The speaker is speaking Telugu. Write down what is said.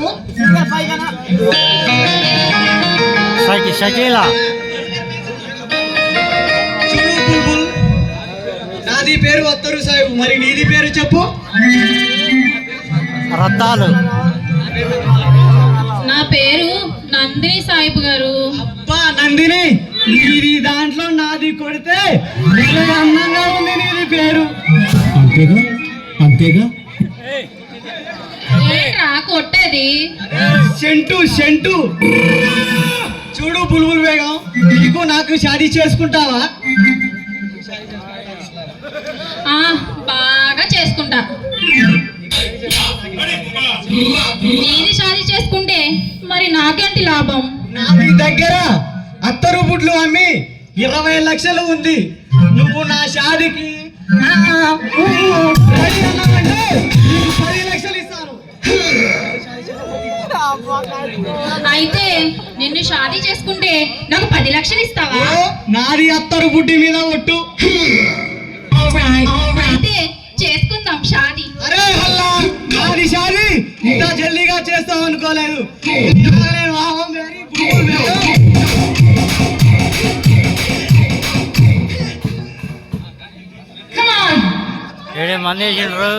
చెప్పు. షకీలా. చూడు బుల్బుల్, నాది పేరు అత్తరు సాహిబ్, మరి నీది పేరు చెప్పు. రత్తాలు. నా పేరు నందిని సాహిబ్ గారు. అబ్బా నందిని, నీది దాంట్లో నాది కొడితే భలే అందంగా ఉంది నీది పేరు. అంతేగా అంతేగా. ఏంట్రా కొట్టేది? Scent scent. చూడు బుల్బుల్ బేగం, నీకు నాకు షాదీ చేసుకుంటావా? బాగా చేసుకుంటా. నేను షాదీ చేసుకుంటే మరి నాకేంటి లాభం? నా మీ దగ్గర అత్తరు బుడ్లు అమ్మి 20 లక్షలు ఉంది. నువ్వు నా షాదీకి రెడీ అన్నావంటే నీకు 10 లక్షలు ఇస్తాను. అయితే నిన్ను షాదీ చేసుకుంటే నాకు 10 లక్షలు ఇస్తావా? నాది అత్తరు బుడ్డి మీద ఒట్టు. అయితే చేసుకుందాం షాదీ. అరే హల్లా, నాది షాదీ ఇంత జల్దీగా చేస్తావు అనుకోలేదు. ఏడే మంది వేసిండ్రు.